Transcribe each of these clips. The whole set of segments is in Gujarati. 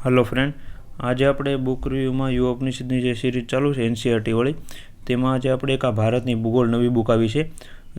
हेलो फ्रेंड, आज આપણે બુક રિવ્યુમાં યુવા ઉપનિષદની જે સિરીઝ ચાલુ છે એનસીઈઆરટી વાળી, તેમાં આજે આપણે એક આ ભારતની ભૂગોળ નવી બુક આવી છે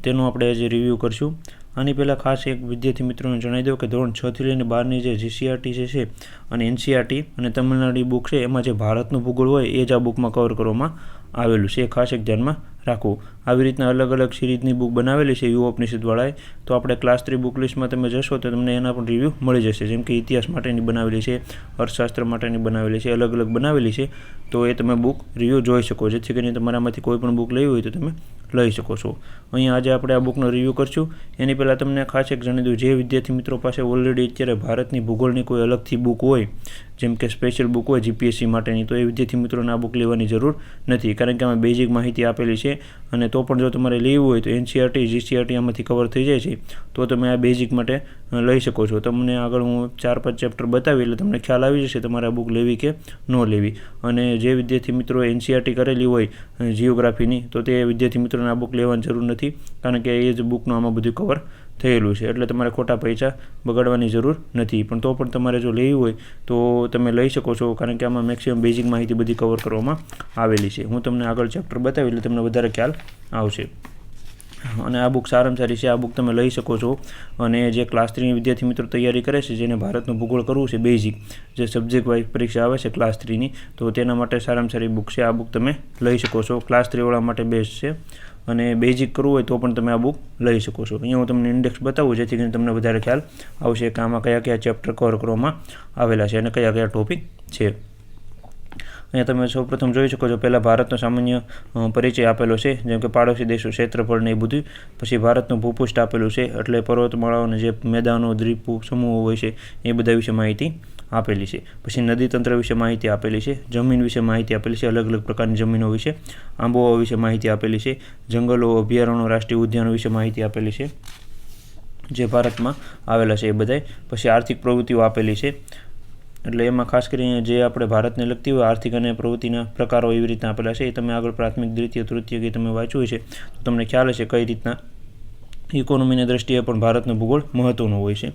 તેનું આપણે આજે રિવ્યૂ કરશું. આની પહેલાં ખાસ એક વિદ્યાર્થી મિત્રોને જણાવી દઉં કે ધોરણ 6 થી લઈને 12ની જે જીસીઆરટી છે અને એનસીઈઆરટી અને તમિલનાડુ બુક છે એમાં જે ભારતનું ભૂગોળ હોય એ જ આ બુકમાં કવર કરવામાં આવેલું છે. એ ખાસ એક ધ્યાનમાં રાખવું. આવી રીતના અલગ અલગ સિરીઝની બુક બનાવેલી છે યુવા ઉપનિષદવાળાએ. તો આપણે ક્લાસ 3 બુક લિસ્ટમાં તમે જશો તો તમને એના પણ રિવ્યૂ મળી જશે. જેમ કે ઇતિહાસ માટેની બનાવેલી છે, અર્થશાસ્ત્ર માટેની બનાવેલી છે, અલગ અલગ બનાવેલી છે. તો એ તમે બુક રિવ્યૂ જોઈ શકો. જેથી કરીને તમારામાંથી કોઈ પણ બુક લેવી હોય તો તમે લઈ શકો છો. અહીંયા આજે આપણે આ બુકનો રિવ્યૂ કરશું. એની પહેલાં તમને ખાસ એક જણાવી દઉં, જે વિદ્યાર્થી મિત્રો પાસે ઓલરેડી અત્યારે ભારતની ભૂગોળની કોઈ અલગથી બુક હોય, જેમ કે સ્પેશિયલ બુક હોય જીપીએસસી માટેની, તો એ વિદ્યાર્થી મિત્રોને આ બુક લેવાની જરૂર નથી. કારણ કે આમાં બેઝિક માહિતી આપેલી છે. અને તો પણ જો તમારે લેવું હોય તો એનસીઈઆરટી જીસીઆરટી આમાંથી કવર થઈ જાય છે, તો તમે આ બેઝિક માટે લઈ શકો છો. તમને આગળ હું 4-5 ચેપ્ટર બતાવી એટલે તમને ખ્યાલ આવી જશે તમારે આ બુક લેવી કે ન લેવી. અને જે વિદ્યાર્થી મિત્રો એનસીઈઆરટી કરેલી હોય જિયોગ્રાફીની, તો તે વિદ્યાર્થી મિત્રોને આ બુક લેવાની જરૂર નથી. કારણ કે એ જ બુકનું આમાં બધું કવર થયેલું છે. એટલે તમારે ખોટા પૈસા બગાડવાની જરૂર નથી. પણ તો પણ તમારે જો લેવી હોય તો તમે લઈ શકો છો. કારણ કે આમાં મેક્સિમમ બેઝિક માહિતી બધી કવર કરવામાં આવેલી છે. હું તમને આગળ ચેપ્ટર બતાવી એટલે તમને વધારે ખ્યાલ આવશે. અને આ બુક સારામાં સારી છે. આ બુક તમે લઈ શકો છો. અને જે ક્લાસ 3 વિદ્યાર્થી મિત્રો તૈયારી કરે છે, જેને ભારતનું ભૂગોળ કરવું છે બેઝિક, જે સબ્જેક્ટ વાઇઝ પરીક્ષા આવે છે ક્લાસ 3ની, તો તેના માટે સારામાં સારી બુક છે. આ બુક તમે લઈ શકો છો. ક્લાસ 3 વાળા માટે બેસ્ટ છે. અને બેઝિક કરવું હોય તો પણ તમે આ બુક લઈ શકો છો. અહીંયા હું તમને ઇન્ડેક્સ બતાવું જેથી કરીને તમને વધારે ખ્યાલ આવશે કે આમાં કયા કયા ચેપ્ટર કવર કરવામાં આવેલા છે અને કયા કયા ટોપિક છે. અહીંયા તમે સૌપ્રથમ જોઈ શકો છો, પહેલાં ભારતનો સામાન્ય પરિચય આપેલો છે, જેમ કે પાડોશી દેશો, ક્ષેત્રફળ ને એ બધું. પછી ભારતનું ભૂપૃષ્ઠ આપેલું છે, એટલે પર્વતમાળાઓને જે મેદાનો, દ્વીપો, સમૂહો હોય છે એ બધા વિશે માહિતી આપેલી છે. પછી નદી તંત્ર વિશે માહિતી આપેલી છે, જમીન વિશે માહિતી આપેલી છે, અલગ અલગ પ્રકારની જમીનો વિશે, આબોહવા વિશે માહિતી આપેલી છે, જંગલો, અભયારણ્યો, રાષ્ટ્રીય ઉદ્યાનો વિશે માહિતી આપેલી છે જે ભારતમાં આવેલા છે એ બધાય. પછી આર્થિક પ્રવૃત્તિઓ આપેલી છે, એટલે એમાં ખાસ કરીને જે આપણે ભારતને લગતી હોય આર્થિક અને પ્રવૃત્તિના પ્રકારો એવી રીતના આપેલા છે. એ તમે આગળ પ્રાથમિક, દ્વિતીય, તૃતીય કે તમે વાંચ્યું હોય છે તો તમને ખ્યાલ હશે કઈ રીતના ઇકોનોમીની દ્રષ્ટિએ પણ ભારતનું ભૂગોળ મહત્ત્વનું હોય છે.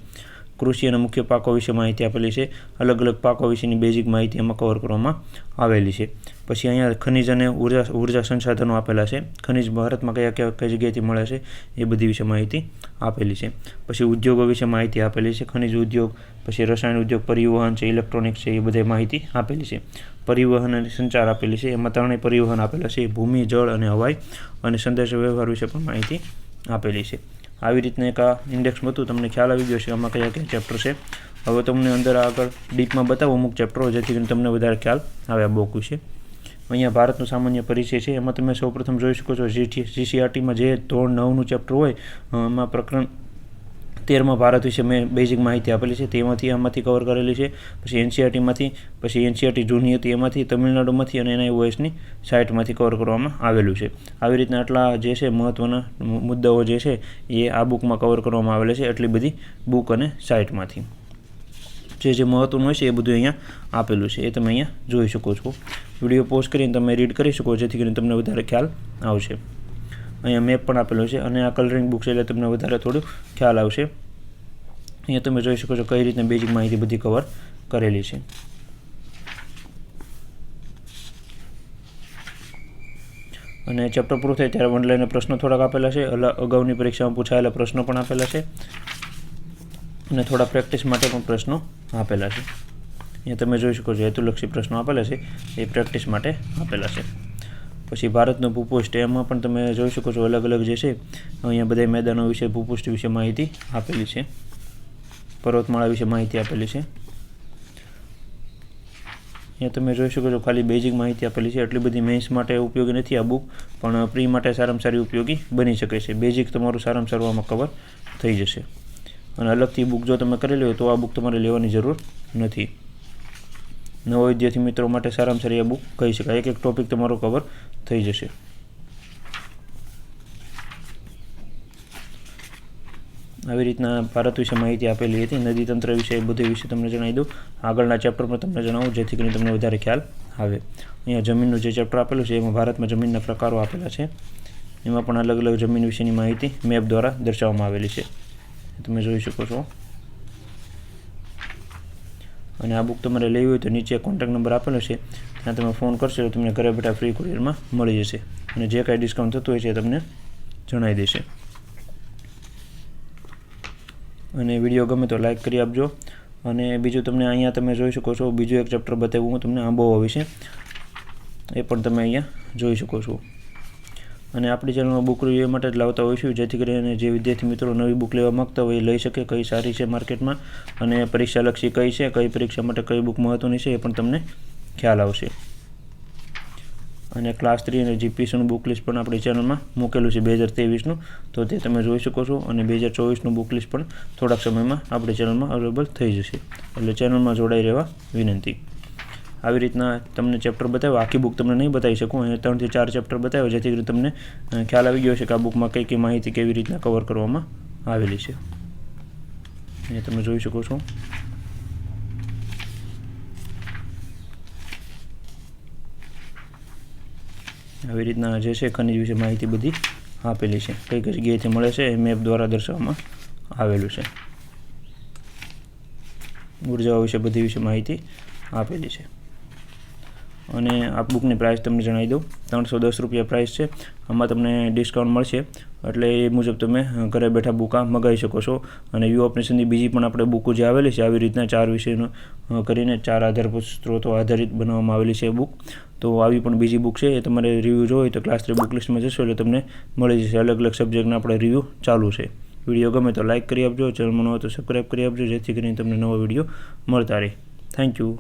કૃષિ અને મુખ્ય પાકો વિશે માહિતી આપેલી છે. અલગ અલગ પાકો વિશેની બેઝિક માહિતી એમાં કવર કરવામાં આવેલી છે. પછી અહીંયા ખનિજ અને ઉર્જા સંસાધનો આપેલા છે. ખનિજ ભારતમાં કઈ જગ્યાએથી મળે છે એ બધી વિશે માહિતી આપેલી છે. પછી ઉદ્યોગો વિશે માહિતી આપેલી છે, ખનિજ ઉદ્યોગ, પછી રસાયણ ઉદ્યોગ, પરિવહન છે, ઇલેક્ટ્રોનિક્સ છે, એ બધી માહિતી આપેલી છે. પરિવહન અને સંચાર આપેલી છે. એમાં 3 પરિવહન આપેલા છે, ભૂમિ, જળ અને હવાઈ. અને સંદેશા વ્યવહાર વિશે પણ માહિતી આપેલી છે. આવી રીતના એક આ ઇન્ડેક્સ હતું. તમને ખ્યાલ આવી ગયો છે આમાં કયા કયા ચેપ્ટર છે. હવે તમને અંદર આગળ ડીપમાં બતાવું અમુક ચેપ્ટરો, જેથી કરીને તમને વધારે ખ્યાલ આવે આ બુક વિશે. અહીંયા ભારતનો સામાન્ય પરિચય છે. એમાં તમે સૌપ્રથમ જોઈ શકો છો જીસીઆરટીમાં જે ધોરણ 9નું ચેપ્ટર હોય એમાં પ્રકરણ 13માં ભારત વિશે મેં બેઝિક માહિતી આપેલી છે, તેમાંથી આમાંથી કવર કરેલી છે. પછી એનસીઈઆરટીમાંથી, પછી એનસીઈઆરટી જૂની હતી એમાંથી, તમિલનાડુમાંથી અને એનઆઈઓએસની સાઇટમાંથી કવર કરવામાં આવેલું છે. આવી રીતના આટલા જે છે મહત્ત્વના મુદ્દાઓ જે છે એ આ બુકમાં કવર કરવામાં આવેલા છે. એટલી બધી બુક અને સાઇટમાંથી જે મહત્ત્વનું હોય છે એ બધું અહીંયા આપેલું છે. એ તમે અહીંયા જોઈ શકો છો. વિડીયો પોઝ કરીને તમે રીડ કરી શકો, જેથી કરીને તમને વધારે ખ્યાલ આવશે. અહીંયા મેપ પણ આપેલો છે અને આ કલરિંગ બુક છે એટલે તમને વધારે થોડું ખ્યાલ આવશે. અહીંયા તમે જોઈ શકો છો કઈ રીતના બેઝિક માહિતી બધી કવર કરેલી છે. અને ચેપ્ટર પૂરું થાય ત્યારે ઓનલાઈન પ્રશ્નો થોડાક આપેલા છે, અગાઉની પરીક્ષામાં પૂછાયેલા પ્રશ્નો પણ આપેલા છે અને થોડા પ્રેક્ટિસ માટે પણ પ્રશ્નો આપેલા છે. અહીંયા તમે જોઈ શકો છો હેતુલક્ષી પ્રશ્નો આપેલા છે, એ પ્રેક્ટિસ માટે આપેલા છે. પછી ભારતનું ભૂપૃષ્ઠ, એમાં પણ તમે જોઈ શકો છો અલગ અલગ જે છે અહીંયા બધા મેદાનો વિશે, ભૂપૃષ્ઠ વિશે માહિતી આપેલી છે, પર્વતમાળા વિશે માહિતી આપેલી છે. અહીંયા તમે જોઈ શકો છો ખાલી બેઝિક માહિતી આપેલી છે. એટલી બધી મેન્સ માટે ઉપયોગી નથી આ બુક, પણ પ્રી માટે સારામાં સારી ઉપયોગી બની શકે છે. બેઝિક તમારું સારામાં સારું આમાં કવર થઈ જશે. અને અલગથી બુક જો તમે કરેલી હોય તો આ બુક તમારે લેવાની જરૂર નથી. નવા વિદ્યાર્થી મિત્રો માટે સારામાં સારી આ બુક કહી શકાય. એક ટોપિક તમારો કવર થઈ જશે. આવી રીતના ભારત વિશે માહિતી આપેલી હતી. નદી તંત્ર વિશે, એ બધું વિશે તમને જણાવી દઉં. આગળના ચેપ્ટરમાં તમને જણાવું જેથી કરીને તમને વધારે ખ્યાલ આવે. અહીંયા જમીનનું જે ચેપ્ટર આપેલું છે એમાં ભારતમાં જમીનના પ્રકારો આપેલા છે. એમાં પણ અલગ અલગ જમીન વિશેની માહિતી મેપ દ્વારા દર્શાવવામાં આવેલી છે, તમે જોઈ શકો છો. અને આ બુક તમારે લેવી હોય તો નીચે કોન્ટેક્ટ નંબર આપેલો છે, ત્યાં તમે ફોન કરશો તો તમને ઘરે બેઠા ફ્રી કુરિયરમાં મળી જશે અને જે કાંઈ ડિસ્કાઉન્ટ થતું હોય છે તમને જણાવી દેશે. અને વિડીયો ગમે તો લાઇક કરી આપજો. અને બીજું તમને અહીંયા તમે જોઈ શકો છો, બીજું એક ચેપ્ટર બતાવ્યું હું તમને આંબોવા વિશે, એ પણ તમે અહીંયા જોઈ શકો છો. અને આપણી ચેનલમાં બુક રિવ્યુ માટે જ લાવતા હોઈશું, જેથી કરીને જે વિદ્યાર્થી મિત્રો નવી બુક લેવા માગતા હોય એ લઈ શકે, કઈ સારી છે માર્કેટમાં અને પરીક્ષાલક્ષી કઈ છે, કઈ પરીક્ષા માટે કઈ બુક મહત્ત્વની છે એ પણ તમને ખ્યાલ આવશે. અને ક્લાસ 3 અને જીપીસીનું બુક લિસ્ટ પણ આપણી ચેનલમાં મૂકેલું છે 2023નું, તો તે તમે જોઈ શકો છો. અને 2024નું બુક લિસ્ટ પણ થોડાક સમયમાં આપણી ચેનલમાં અવેલેબલ થઈ જશે, એટલે ચેનલમાં જોડાઈ રહેવા વિનંતી. આવી રીતના તમને ચેપ્ટર બતાવ્યો, આખી બુક તમને નહીં બતાવી શકું, અહીંયા 3 થી 4 ચેપ્ટર બતાવ્યો, જેથી કરીને તમને ખ્યાલ આવી ગયો છે કે આ બુકમાં કઈ કઈ માહિતી કેવી રીતના કવર કરવામાં આવેલી છે. અહીંયા તમે જોઈ શકો છો. આવી રીતના જે છે ખનિજ વિશે માહિતી બધી આપેલી છે, કઈ કઈ જગ્યાએથી મળે છે એ મેપ દ્વારા દર્શાવવામાં આવેલું છે. ઉર્જાઓ વિશે બધી વિશે માહિતી આપેલી છે. અને આ બુકની પ્રાઇસ તમને જણાવી દઉં, 310 રૂપિયા પ્રાઇસ છે. આમાં તમને ડિસ્કાઉન્ટ મળશે, એટલે એ મુજબ તમે ઘરે બેઠા બુક આ મંગાવી શકો છો. અને યુ ઓપરેશનની બીજી પણ આપણે બુકો જે આવેલી છે આવી રીતના 4 વિષયનો કરીને 4 આધારભૂત સ્ત્રોતો આધારિત બનાવવામાં આવેલી છે એ બુક. તો આવી પણ બીજી બુક છે, એ તમારે રિવ્યૂ જોઈ તો ક્લાસ 3 બુક લિસ્ટમાં જશો એટલે તમને મળી જશે. અલગ અલગ સબ્જેક્ટના આપણે રિવ્યૂ ચાલુ છે. વિડીયો ગમે તો લાઇક કરી આપજો, ચેનલમાં ન હોય તો સબસ્ક્રાઈબ કરી આપજો, જેથી કરીને તમને નવો વિડીયો મળતા રહે. Thank you.